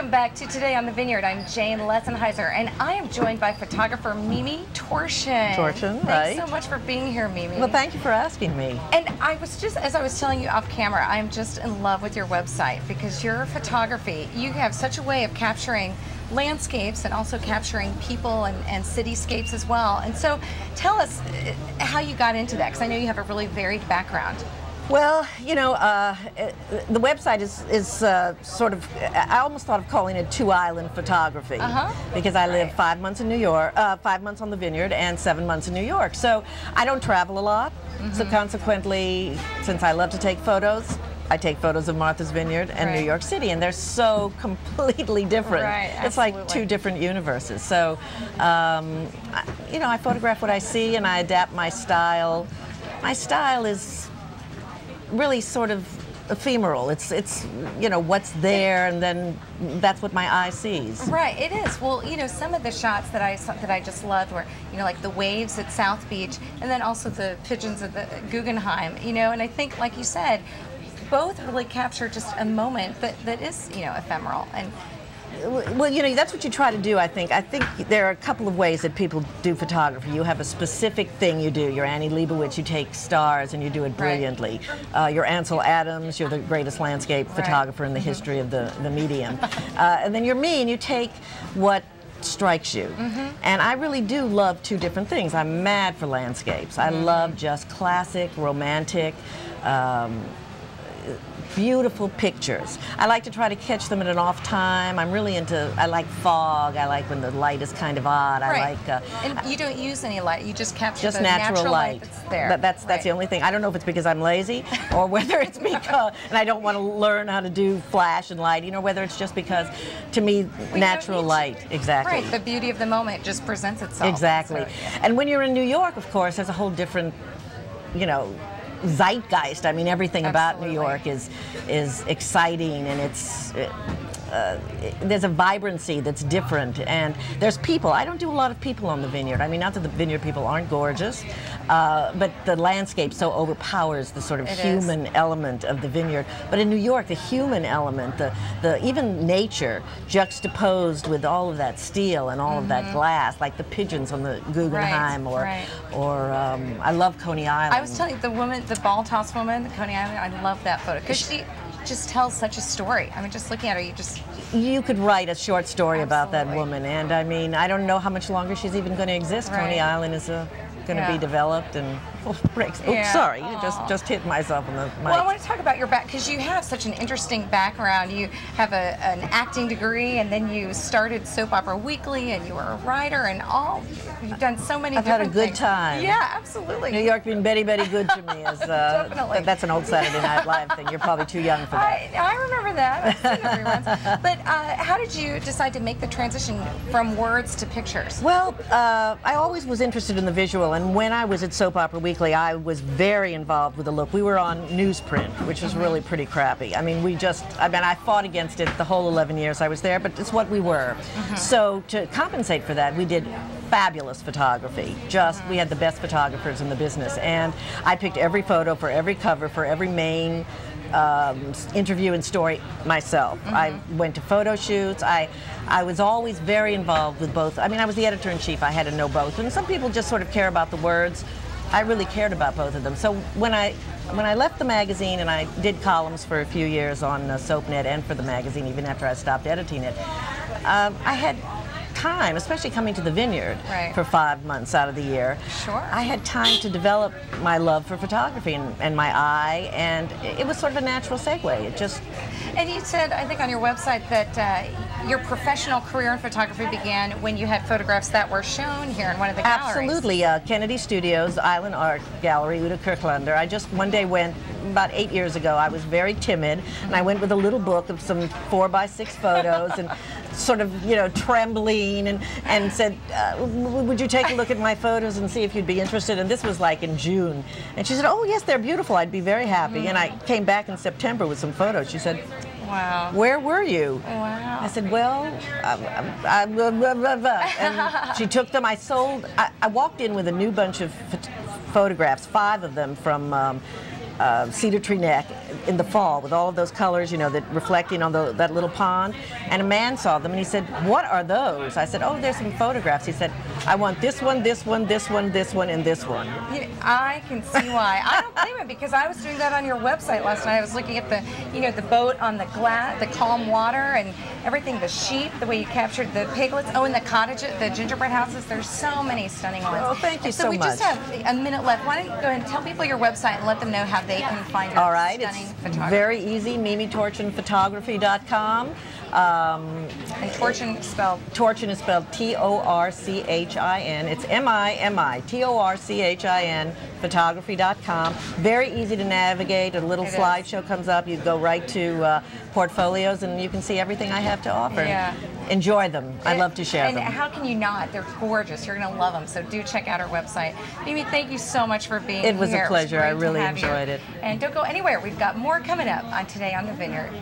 Welcome back to Today on the Vineyard. I'm Jane Lessenheiser, and I am joined by photographer Mimi Torchin. Torchin, right. Thanks so much for being here, Mimi. Well, thank you for asking me. And I was just, as I was telling you off camera, I'm just in love with your website because your photography, you have such a way of capturing landscapes and also capturing people and cityscapes as well. And so tell us how you got into that, because I know you have a really varied background. Well, you know, the website is sort of, I almost thought of calling it two-island photography, because I live 5 months in New York, 5 months on the Vineyard and 7 months in New York. So I don't travel a lot, so consequently, since I love to take photos, I take photos of Martha's Vineyard and New York City, and they're so completely different. It's like two different universes. So, you know, I photograph what I see and I adapt my style. My style is really sort of ephemeral. It's you know, what's there, and then that's what my eye sees. Right, it is. Well, you know, some of the shots that I just loved were, you know, like the waves at South Beach, and then also the pigeons at the Guggenheim. You know, and I think, like you said, both really capture just a moment that is, you know, ephemeral. And well, you know, that's what you try to do, I think. I think there are a couple of ways that people do photography. You have a specific thing you do. You're Annie Leibovitz, you take stars and you do it brilliantly. You're Ansel Adams, you're the greatest landscape photographer in the history of the medium. And then you're me, and you take what strikes you. And I really do love two different things. I'm mad for landscapes. I love just classic, romantic, beautiful pictures. I like to try to catch them at an off time. I'm really into, I like fog. I like when the light is kind of odd. I like... and you don't use any light. You just capture just the natural light that's there. That's the only thing. I don't know if it's because I'm lazy or whether it's because, and I don't want to learn how to do flash and lighting, or whether it's just because, to me, natural light. Exactly. Right. The beauty of the moment just presents itself. Exactly. So, and when you're in New York, of course, there's a whole different, you know, zeitgeist. I mean, everything about New York is exciting, and it's there's a vibrancy that's different, and there's people. I don't do a lot of people on the Vineyard. I mean, not that the Vineyard people aren't gorgeous, but the landscape so overpowers the sort of human element of the Vineyard. But in New York, the human element, the even nature juxtaposed with all of that steel and all of that glass, like the pigeons on the Guggenheim, or I love Coney Island. I was telling you, the woman, the ball toss woman, the Coney Island, I love that photo because she just tells such a story. I mean, just looking at her, you could write a short story about that woman. And I mean, I don't know how much longer she's even going to exist. Coney Island is going to be developed, and breaks. Oops, sorry, just hit myself on the mic. Well, I want to talk about your back, because you have such an interesting background. You have an acting degree, and then you started Soap Opera Weekly, and you were a writer, and you've done so many different things. I've had a good time. Yeah, absolutely. New York being very, very good to me. Definitely. That's an old Saturday Night Live thing. You're probably too young for that. I remember that. I've seen it reruns. But how did you decide to make the transition from words to pictures? Well, I always was interested in the visual, and when I was at Soap Opera Weekly, I was very involved with the look. We were on newsprint, which was really pretty crappy. I mean, I fought against it the whole 11 years I was there, but it's what we were. So to compensate for that, we did fabulous photography. We had the best photographers in the business, and I picked every photo for every cover, for every main interview and story myself. I went to photo shoots. I was always very involved with both. I mean, I was the editor-in-chief. I had to know both. And some people just sort of care about the words. I really cared about both of them. So when I left the magazine, and I did columns for a few years on SoapNet and for the magazine, even after I stopped editing it, I had time, especially coming to the Vineyard for 5 months out of the year. I had time to develop my love for photography and my eye, and it was sort of a natural segue. It just... And you said, I think on your website, that your professional career in photography began when you had photographs that were shown here in one of the galleries. Absolutely. Kennedy Studios, Island Art Gallery, Uta Kirklander. I just one day went, about 8 years ago. I was very timid, and I went with a little book of some 4x6 photos, and sort of, you know, trembling, and said, would you take a look at my photos and see if you'd be interested? And this was like in June. And she said, oh yes, they're beautiful, I'd be very happy. And I came back in September with some photos. She said, wow. Where were you? Wow. I said, well, and she took them. I walked in with a new bunch of photographs, 5 of them from Cedar Tree Neck, in the fall with all of those colors, you know, that reflecting on that little pond. And a man saw them and he said, "What are those?" I said, "Oh, there's some photographs." He said, "I want this one, this one, this one, this one, and this one." I can see why. I don't blame him, because I was doing that on your website last night. I was looking at the, you know, the boat on the glass, the calm water, and everything. The sheep, the way you captured the piglets. Oh, and the cottages, the gingerbread houses. There's so many stunning ones. Oh, thank you so much. So we just have a minute left. Why don't you go ahead and tell people your website and let them know how they can find your stunning photography. Very easy. MimiTorchinPhotography.com. And Torchin spelled? Torchin is spelled Torchin. It's MIMI. Photography.com. Very easy to navigate. A little slideshow comes up. You go right to portfolios, and you can see everything I have to offer. Yeah. Enjoy them. I love to share them. And how can you not? They're gorgeous. You're going to love them. So do check out our website. Mimi, thank you so much for being here. It was a pleasure. I really enjoyed it. And don't go anywhere. We've got more coming up on Today on the Vineyard.